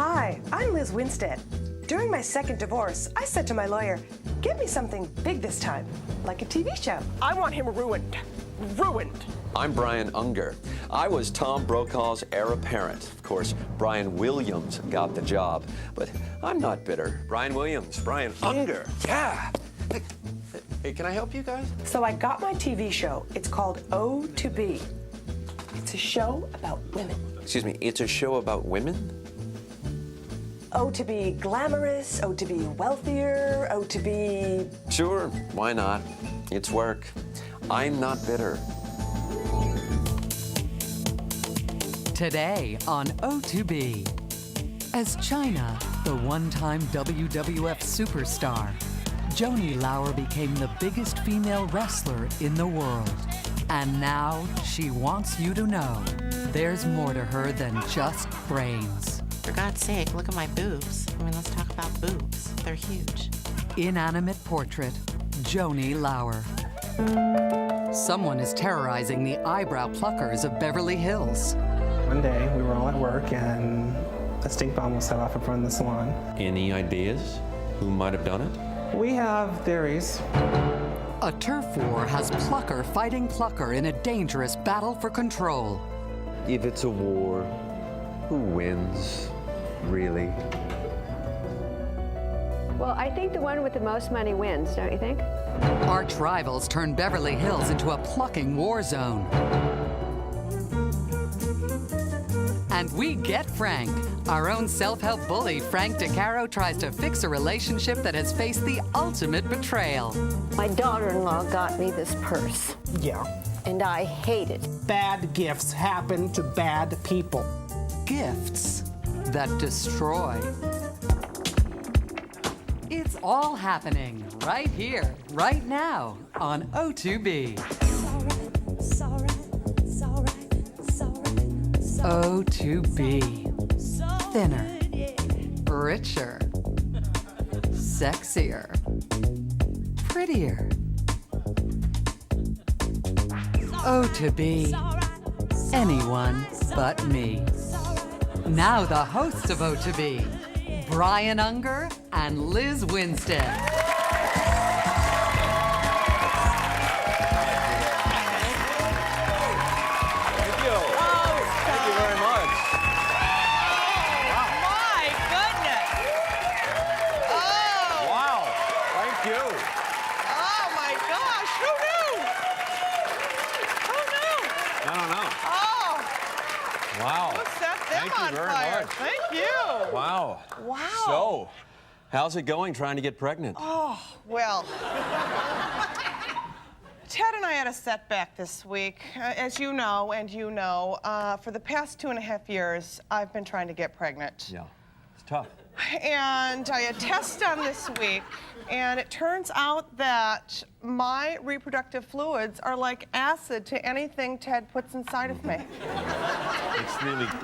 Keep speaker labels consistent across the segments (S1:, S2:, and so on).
S1: Hi, I'm Lizz Winstead. During my second divorce, I said to my lawyer, get me something big this time, like a TV show. I want him ruined. Ruined.
S2: I'm Brian Unger. I was Tom Brokaw's heir apparent. Of course, Brian Williams got the job, but I'm not bitter. Brian Williams, Brian Unger, yeah. Hey, can I help you guys?
S1: So I got my TV show. It's called O2Be. It's a show about women.
S2: Excuse me, it's a show about women?
S1: O to be glamorous, O to be wealthier, O to be...
S2: Sure, why not? It's work. I'm not bitter.
S3: Today on O2Be. As Chyna, the one-time WWF superstar, Joanie Lauer became the biggest female wrestler in the world. And now she wants you to know there's more to her than just brains.
S4: For God's sake, look at my boobs. I mean, let's talk about boobs. They're huge.
S3: Inanimate portrait, Joanie Lauer. Someone is terrorizing the eyebrow pluckers of Beverly Hills.
S5: One day, we were all at work and a stink bomb was set off in front of the salon.
S2: Any ideas? Who might have done it?
S5: We have theories.
S3: A turf war has plucker fighting plucker in a dangerous battle for control.
S2: If it's a war, who wins, really?
S6: Well, I think the one with the most money wins, don't you think?
S3: Arch rivals turn Beverly Hills into a plucking war zone. And we get Frank. Our own self-help bully, Frank DeCaro, tries to fix a relationship that has faced the ultimate betrayal.
S6: My daughter-in-law got me this purse,
S7: Yeah.
S6: and I hate it.
S7: Bad gifts happen to bad people.
S3: Gifts that destroy. It's all happening right here, right now on O2Be. O2Be. Thinner, richer, sexier, prettier. O2Be Anyone But Me. Now the hosts of O2Be, Brian Unger and Lizz Winstead.
S8: Thank you.
S2: Wow.
S8: Wow.
S2: So, how's it going trying to get pregnant?
S8: Oh, well. Ted and I had a setback this week. As you know, for the past 2.5 years, I've been trying to get pregnant.
S2: Yeah, it's tough.
S8: And I had tests done this week, and it turns out that my reproductive fluids are like acid to anything Ted puts inside of me.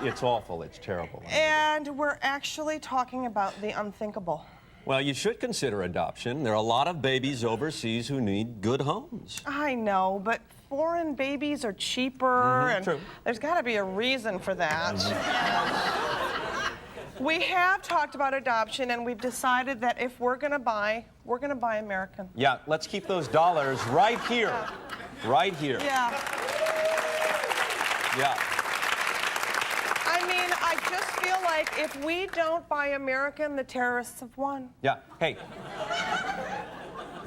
S2: It's awful, it's terrible.
S8: And we're actually talking about the unthinkable.
S2: Well, you should consider adoption. There are a lot of babies overseas who need good homes.
S8: I know, but foreign babies are cheaper, and
S2: true.
S8: There's got to be a reason for that. We have talked about adoption, and we've decided that if we're gonna buy American.
S2: Yeah, let's keep those dollars right here. Right here.
S8: Yeah.
S2: Yeah.
S8: I mean, I just feel like if we don't buy American, the terrorists have won.
S2: Yeah. Hey.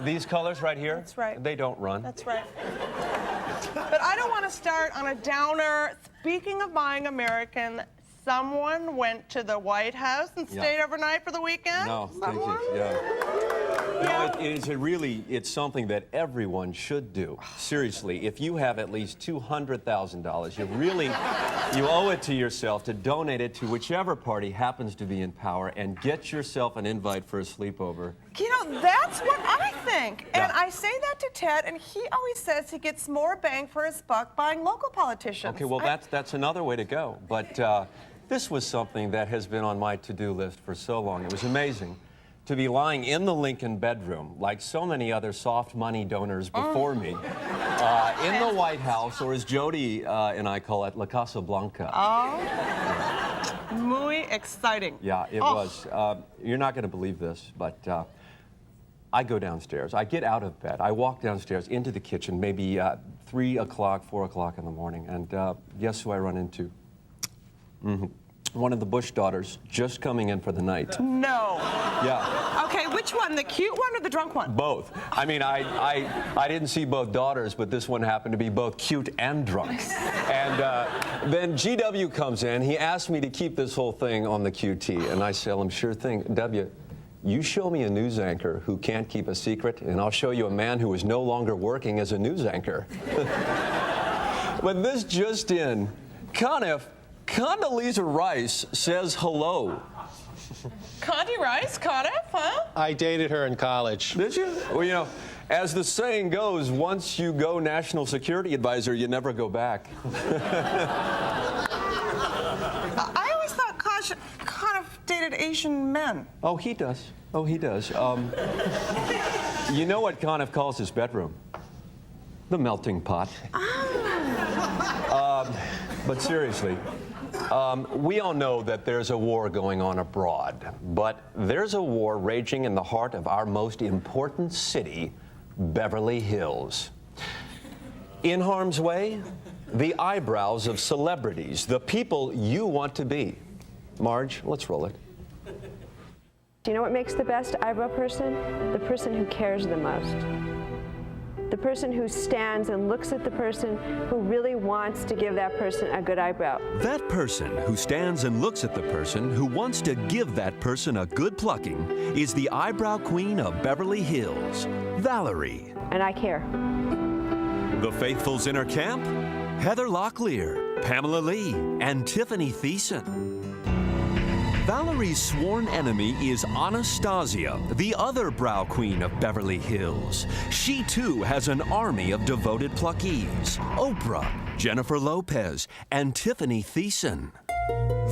S2: These colors right here?
S8: That's right.
S2: They don't run.
S8: That's right. But I don't want to start on a downer. Speaking of buying American, someone went to the White House and stayed overnight for the weekend?
S2: No,
S8: someone?
S2: yeah.
S8: Yeah.
S2: No, it's something that everyone should do. Seriously, if you have at least $200,000, you owe it to yourself to donate it to whichever party happens to be in power and get yourself an invite for a sleepover.
S8: You know, that's what I think.
S2: Yeah.
S8: And I say that to Ted, and he always says he gets more bang for his buck buying local politicians.
S2: Okay, well, that's another way to go. But this was something that has been on my to-do list for so long. It was amazing to be lying in the Lincoln bedroom, like so many other soft money donors before me, in the White House, or as Jody and I call it, La Casa Blanca.
S8: Oh. Muy exciting.
S2: Yeah, it was. You're not going to believe this, but I go downstairs. I get out of bed. I walk downstairs into the kitchen, maybe 3 o'clock, 4 o'clock in the morning, and guess who I run into? One of the Bush daughters just coming in for the night.
S8: No.
S2: Yeah.
S8: Okay, which one? The cute one or the drunk one?
S2: Both. I mean, I didn't see both daughters, but this one happened to be both cute and drunk. And then GW comes in. He asked me to keep this whole thing on the QT, and I tell him, sure thing. W, you show me a news anchor who can't keep a secret, and I'll show you a man who is no longer working as a news anchor. But this just in, Conniff, Condoleezza Rice says hello.
S8: Condi Rice, Conniff, huh?
S9: I dated her in college.
S2: Did you? Well, you know, as the saying goes, once you go national security advisor, you never go back.
S8: I always thought Conniff dated Asian men.
S2: Oh, he does. Oh, he does. You know what Conniff calls his bedroom? The melting pot. But seriously, we all know that there's a war going on abroad, but there's a war raging in the heart of our most important city, Beverly Hills. In harm's way, the eyebrows of celebrities, the people you want to be. Marge, let's roll it.
S6: Do you know what makes the best eyebrow person? The person who cares the most. The person who stands and looks at the person who really wants to give that person a good eyebrow.
S10: That person who stands and looks at the person who wants to give that person a good plucking is the eyebrow queen of Beverly Hills, Valerie.
S6: And I care.
S10: The faithfuls in her camp? Heather Locklear, Pamela Lee, and Tiffany Thiessen. Valerie's sworn enemy is Anastasia, the other brow queen of Beverly Hills. She too has an army of devoted pluckees: Oprah, Jennifer Lopez, and Tiffany Thiessen.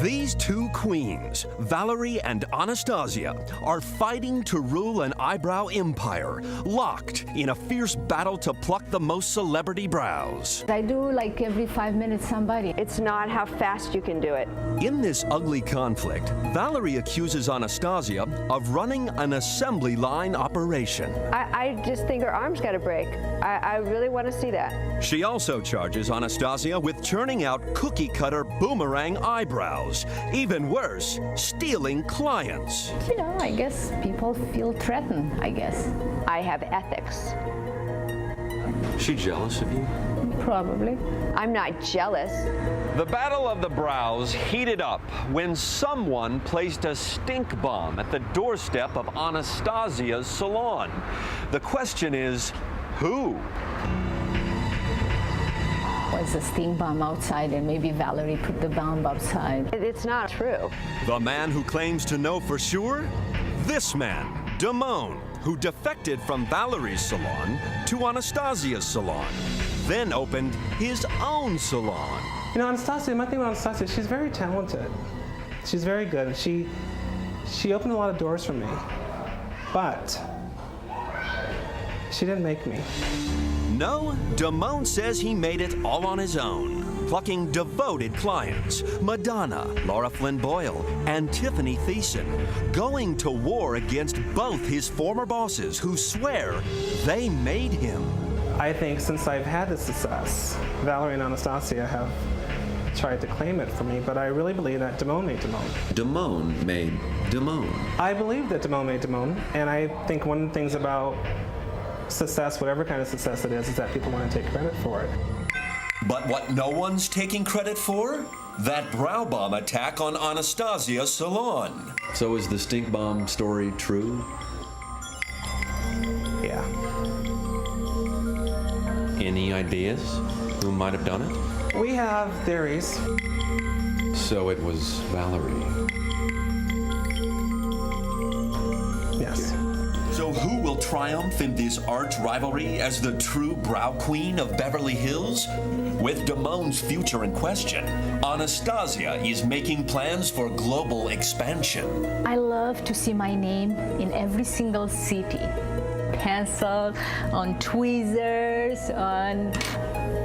S10: These two queens, Valerie and Anastasia, are fighting to rule an eyebrow empire, locked in a fierce battle to pluck the most celebrity brows.
S11: I do like every 5 minutes somebody.
S6: It's not how fast you can do it.
S10: In this ugly conflict, Valerie accuses Anastasia of running an assembly line operation.
S6: I just think her arm's got to break. I really want to see that.
S10: She also charges Anastasia with churning out cookie-cutter boomerang eyebrows. Even worse, stealing clients.
S11: You know, I guess people feel threatened, I guess.
S6: I have ethics.
S2: Is she jealous of you?
S11: Probably.
S6: I'm not jealous.
S2: The battle of the brows heated up when someone placed a stink bomb at the doorstep of Anastasia's salon. The question is, who?
S11: Was a stink bomb outside, and maybe Valerie put the bomb outside.
S6: It's not true.
S10: The man who claims to know for sure? This man, Damone, who defected from Valerie's salon to Anastasia's salon, then opened his own salon.
S5: You know, Anastasia, my thing about Anastasia, she's very talented. She's very good. She opened a lot of doors for me, but she didn't make me.
S10: No, Damone says he made it all on his own, plucking devoted clients, Madonna, Laura Flynn Boyle, and Tiffany Thiessen, going to war against both his former bosses who swear they made him.
S5: I think since I've had this success, Valerie and Anastasia have tried to claim it for me, but I really believe that Damone made Damone.
S12: Damone made Damone.
S5: I believe that Damone made Damone, and I think one of the things about success, whatever kind of success it is that people want to take credit for it.
S10: But what no one's taking credit for? That brow bomb attack on Anastasia's salon.
S12: So is the stink bomb story true?
S5: Yeah.
S2: Any ideas who might have done it?
S5: We have theories.
S12: So it was Valerie.
S5: Yes.
S10: So who will triumph in this arch rivalry as the true brow queen of Beverly Hills? With Damone's future in question, Anastasia is making plans for global expansion.
S11: I love to see my name in every single city. Pencil, on tweezers, on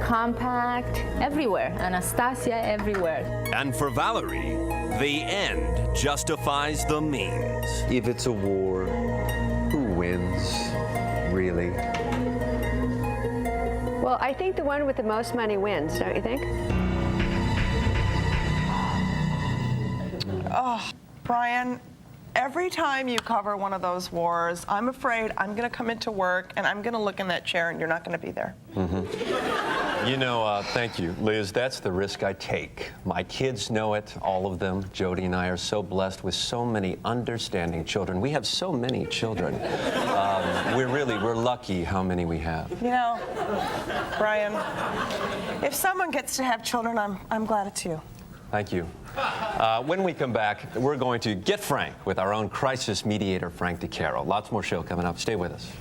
S11: compact, everywhere. Anastasia everywhere.
S10: And for Valerie, The end justifies the means.
S12: If it's a war, who wins, really?
S6: Well, I think the one with the most money wins, don't you think?
S8: Oh, Brian, every time you cover one of those wars, I'm afraid I'm going to come into work and I'm going to look in that chair and you're not going to be there.
S2: You know, thank you, Liz. That's the risk I take. My kids know it, all of them. Jody and I are so blessed with so many understanding children. We have so many children. We're lucky how many we have.
S8: You know, Brian, if someone gets to have children, I'm glad it's you.
S2: Thank you. When we come back, we're going to get Frank with our own crisis mediator, Frank DeCaro. Lots more show coming up. Stay with us.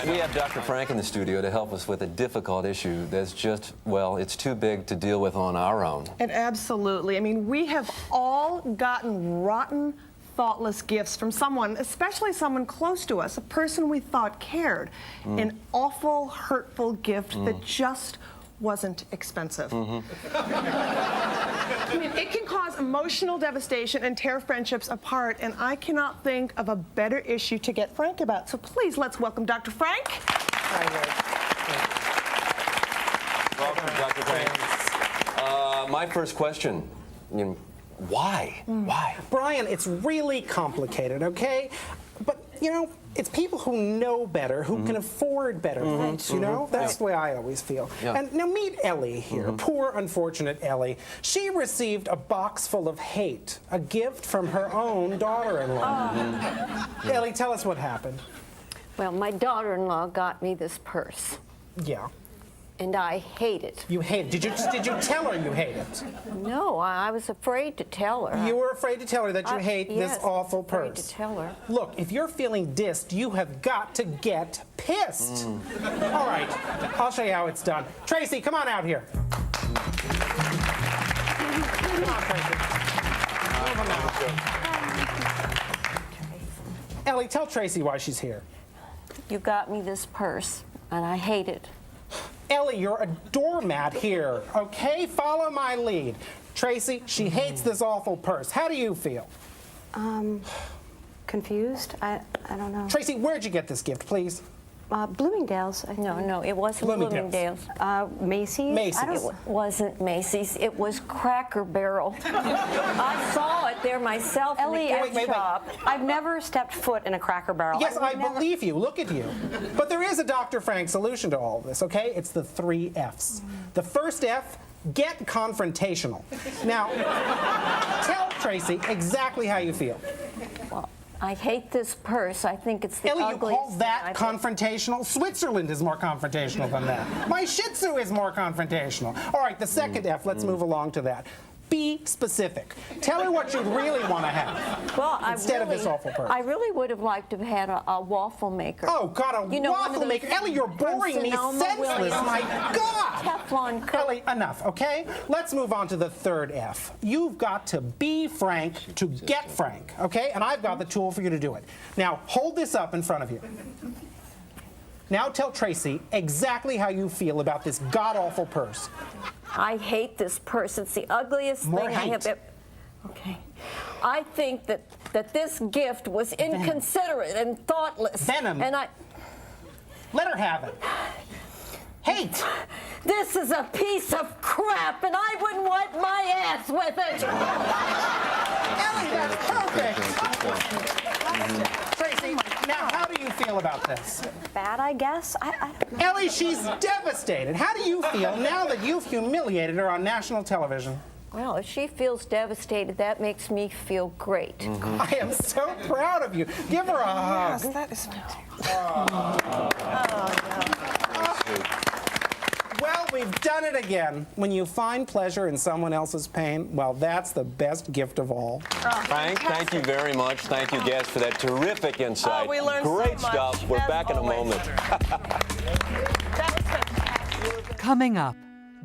S2: We have Dr. Frank in the studio to help us with a difficult issue that's just, well, it's too big to deal with on our own.
S8: And absolutely. I mean, we have all gotten rotten, thoughtless gifts from someone, especially someone close to us, a person we thought cared. An awful, hurtful gift that just wasn't expensive. I mean, it can cause emotional devastation and tear friendships apart, and I cannot think of a better issue to get Frank about. So please, let's welcome Dr. Frank.
S2: Welcome, Dr. Frank. My first question, why? Why?
S7: Brian, it's really complicated, okay? But, you know, it's people who know better, who can afford better things, you know? That's the way I always feel.
S2: Yeah.
S7: And now meet Ellie here, poor, unfortunate Ellie. She received a box full of hate, a gift from her own daughter-in-law. Ellie, tell us what happened.
S6: Well, my daughter-in-law got me this purse,
S7: Yeah.
S6: and I hate it.
S7: You hate it. Did you tell her you hate it?
S6: No, I was afraid to tell her.
S7: You were afraid to tell her that you hate
S6: yes,
S7: this awful
S6: afraid
S7: purse.
S6: to tell her.
S7: Look, if you're feeling dissed, you have got to get pissed. All right, I'll show you how it's done. Tracy, come on out here. Come on, Tracy. Ellie, tell Tracy why she's here.
S6: You got me this purse, and I hate it.
S7: Ellie, you're a doormat here, okay? Follow my lead. Tracy, she hates this awful purse. How do you feel?
S6: Confused? I don't know.
S7: Tracy, where'd you get this gift, please?
S6: Bloomingdale's. No, it wasn't
S7: Bloomingdale's.
S6: Macy's?
S7: Macy's.
S6: It wasn't Macy's. It was Cracker Barrel. I saw it there myself
S13: Ellie,
S6: in the gift
S7: wait.
S6: shop.
S13: I've never stepped foot in a Cracker Barrel.
S7: Yes, I believe you. Look at you. But there is a Dr. Frank solution to all of this, okay? It's the 3 F's. The first F, get confrontational. Now, tell Tracy exactly how you feel.
S6: Well, I hate this purse. I think it's the
S7: Ellie, you
S6: ugliest
S7: call that
S6: thing
S7: confrontational? Switzerland is more confrontational than that. My Shih Tzu is more confrontational. All right, the second F, let's move along to that. Be specific. Tell her what you really want to have instead of this awful purse.
S6: I really would have liked to have had a waffle maker.
S7: Oh, God, a waffle maker. Ellie, you're boring me senseless. My God.
S6: Teflon coat.
S7: Ellie, enough, okay? Let's move on to the third F. You've got to be Frank to get Frank, okay? And I've got the tool for you to do it. Now, hold this up in front of you. Now tell Tracy exactly how you feel about this god-awful purse.
S6: I hate this purse. It's the ugliest
S7: More
S6: thing I
S7: hate.
S6: have ever... Okay. I think that this gift was inconsiderate and thoughtless.
S7: Venom.
S6: And
S7: Let her have it. Hate.
S6: This is a piece of crap, and I wouldn't wipe my ass with it.
S7: Ellie, that's perfect. Tracy, now how do you feel about this?
S13: Bad, I guess. I don't know.
S7: Ellie, she's devastated. How do you feel now that you've humiliated her on national television?
S6: Well, if she feels devastated, that makes me feel great.
S7: I am so proud of you. Give her a hug.
S8: Yes, that is fantastic.
S7: Well, we've done it again. When you find pleasure in someone else's pain, well, that's the best gift of all.
S2: Frank, thank you very much. Thank you, guests, for that terrific insight.
S8: We learned so
S2: Great
S8: much,
S2: stuff. We're
S8: as
S2: back in a
S8: always.
S2: moment.
S8: That was fantastic.
S3: Coming up,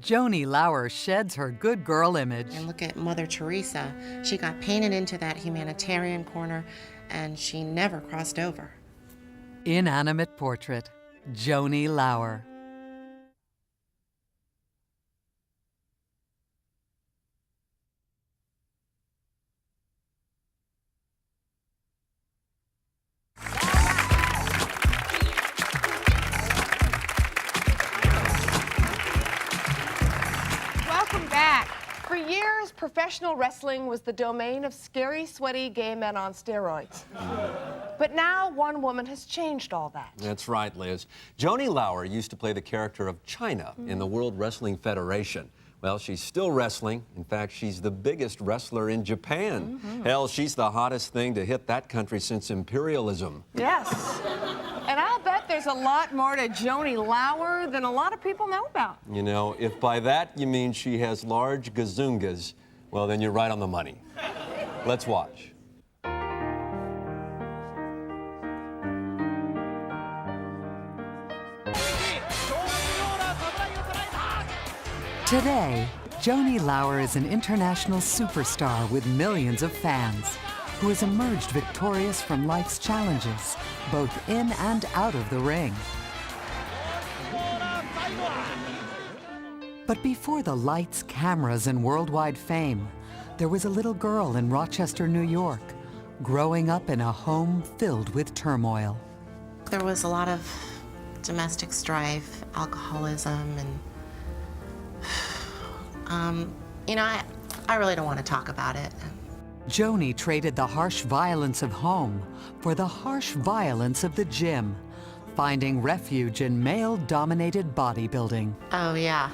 S3: Joanie Lauer sheds her good girl image.
S4: And look at Mother Teresa. She got painted into that humanitarian corner, and she never crossed over.
S3: Inanimate portrait, Joanie Lauer.
S1: Welcome back. For years, professional wrestling was the domain of scary, sweaty gay men on steroids. But now one woman has changed all that.
S2: That's right, Liz. Joanie Lauer used to play the character of Chyna in the World Wrestling Federation. Well, she's still wrestling. In fact, she's the biggest wrestler in Japan. Hell, she's the hottest thing to hit that country since imperialism.
S1: Yes. And I'll bet there's a lot more to Joanie Lauer than a lot of people know about.
S2: You know, if by that you mean she has large gazungas, well, then you're right on the money. Let's watch.
S3: Today, Joanie Lauer is an international superstar with millions of fans who has emerged victorious from life's challenges, both in and out of the ring. But before the lights, cameras, and worldwide fame, there was a little girl in Rochester, New York, growing up in a home filled with turmoil.
S4: There was a lot of domestic strife, alcoholism, and you know, I really don't want to talk about it.
S3: Joanie traded the harsh violence of home for the harsh violence of the gym, finding refuge in male-dominated bodybuilding.
S4: Oh yeah,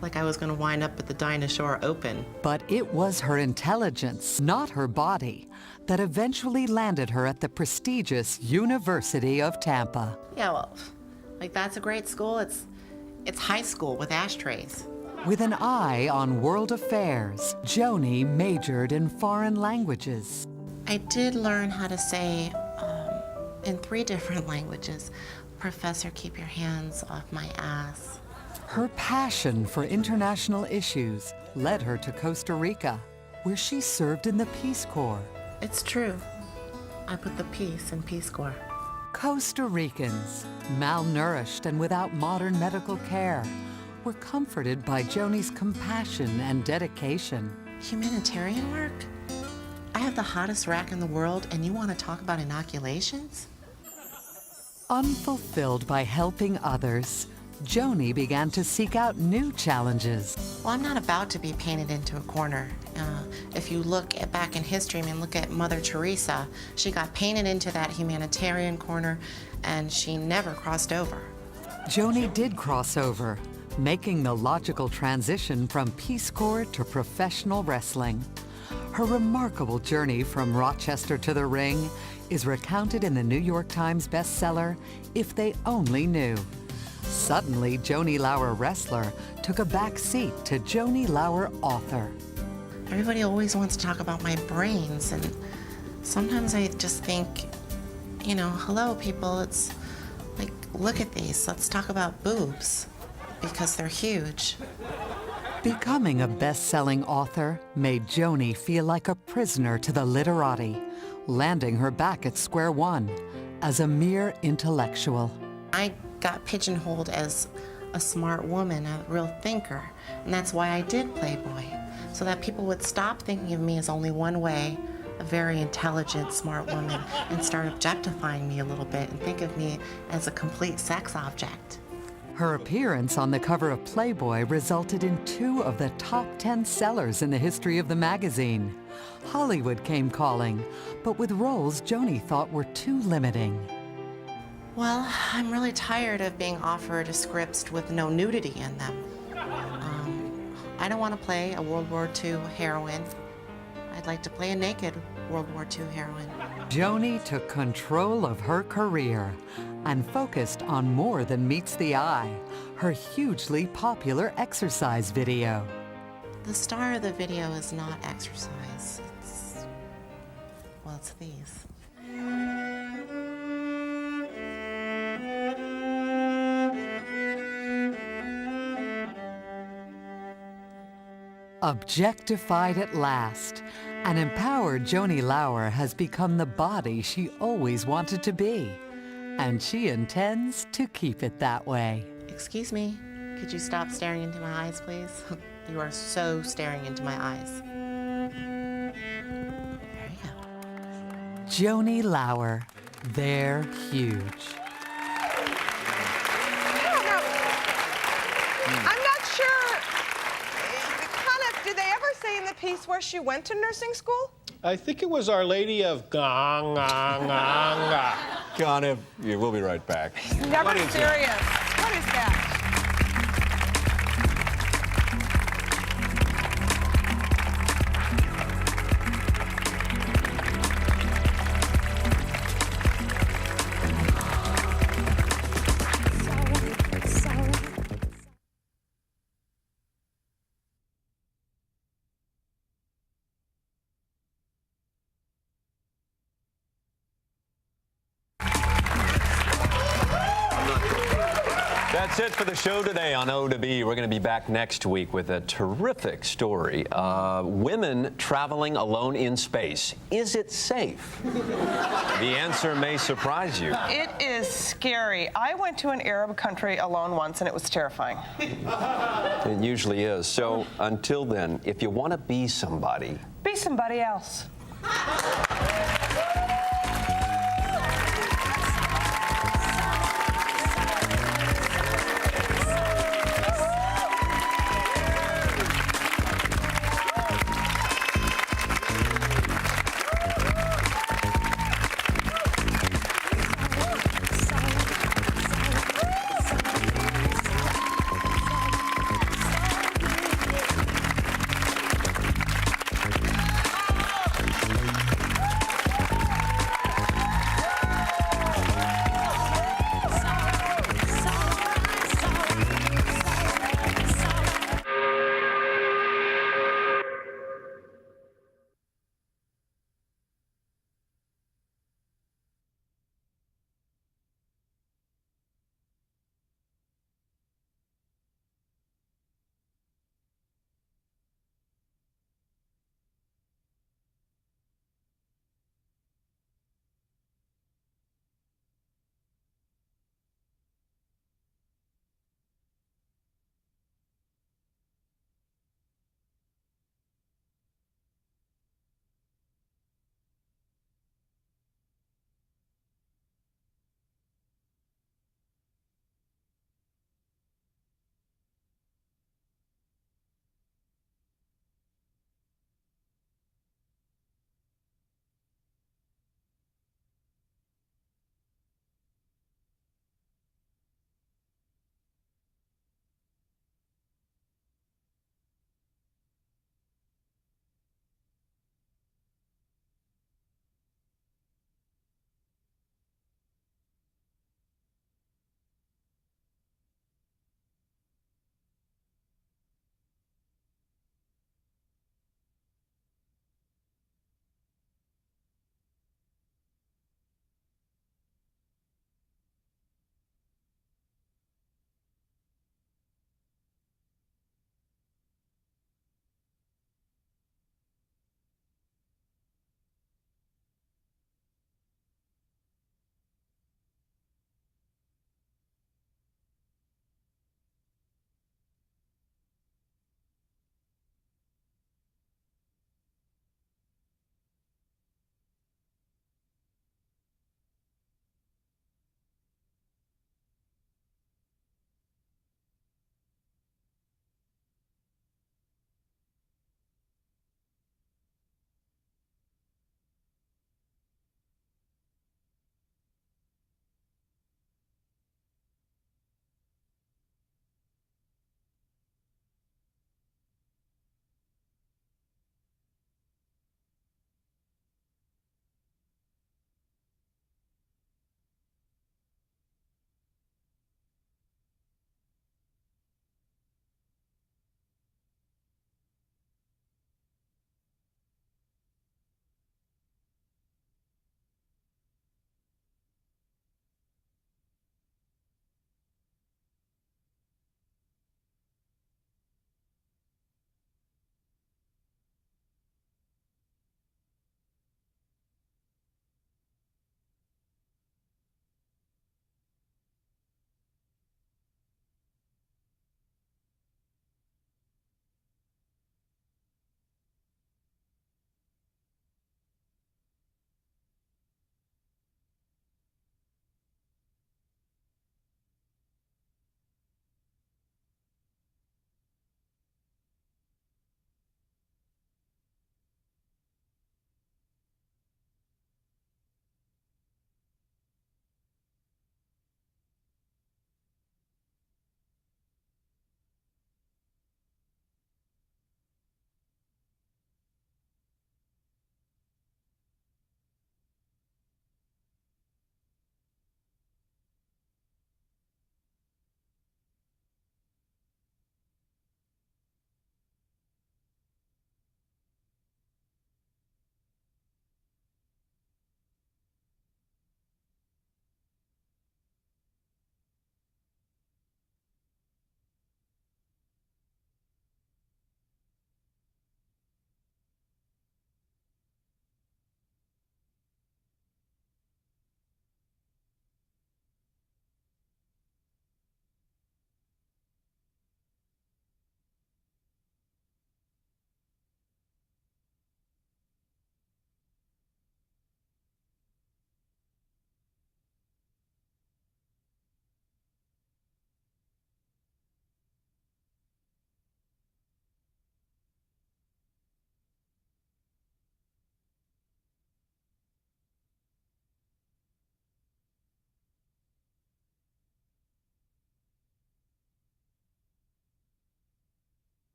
S4: like I was going to wind up at the Dinosaur Open.
S3: But it was her intelligence, not her body, that eventually landed her at the prestigious University of Tampa.
S4: Yeah, well, like that's a great school. It's high school with ashtrays.
S3: With an eye on world affairs, Joanie majored in foreign languages.
S4: I did learn how to say, in 3 different languages, "Professor, keep your hands off my ass."
S3: Her passion for international issues led her to Costa Rica, where she served in the Peace Corps.
S4: It's true. I put the peace in Peace Corps.
S3: Costa Ricans, malnourished and without modern medical care, were comforted by Joanie's compassion and dedication.
S4: Humanitarian work? I have the hottest rack in the world, and you want to talk about inoculations?
S3: Unfulfilled by helping others, Joanie began to seek out new challenges.
S4: Well, I'm not about to be painted into a corner. If you look back in history, I mean, look at Mother Teresa. She got painted into that humanitarian corner, and she never crossed over.
S3: Joanie did cross over, making the logical transition from Peace Corps to professional wrestling. Her remarkable journey from Rochester to the ring is recounted in the New York Times bestseller, If They Only Knew. Suddenly, Joanie Lauer wrestler took a back seat to Joanie Lauer author.
S4: Everybody always wants to talk about my brains, and sometimes I just think, you know, hello people, it's like, look at these, let's talk about boobs, because they're huge.
S3: Becoming a best-selling author made Joanie feel like a prisoner to the literati, landing her back at square one as a mere intellectual.
S4: I got pigeonholed as a smart woman, a real thinker, and that's why I did Playboy, so that people would stop thinking of me as only one way, a very intelligent, smart woman, and start objectifying me a little bit and think of me as a complete sex object.
S3: Her appearance on the cover of Playboy resulted in 2 of the top 10 sellers in the history of the magazine. Hollywood came calling, but with roles Joanie thought were too limiting.
S4: Well, I'm really tired of being offered scripts with no nudity in them. I don't want to play a World War II heroine. I'd like to play a naked World War II heroine.
S3: Joanie took control of her career and focused on more than meets the eye, her hugely popular exercise video.
S4: The star of the video is not exercise. It's these.
S3: Objectified at last, an empowered Joanie Lauer has become the body she always wanted to be. And she intends to keep it that way.
S4: Excuse me, could you stop staring into my eyes, please? You are so staring into my eyes. There you go.
S3: Joanie Lauer, they're huge.
S8: I'm not sure. Conniff, did they ever say in the piece where she went to nursing school?
S9: I think it was Our Lady of Ganga.
S2: Conniff, yeah, we'll be right back.
S8: Never serious. What is that?
S2: That's it for the show today on O2Be. We're going to be back next week with a terrific story. Women traveling alone in space. Is it safe? The answer may surprise you.
S8: It is scary. I went to an Arab country alone once, and it was terrifying.
S2: It usually is. So until then, if you want to be somebody,
S8: Be somebody else.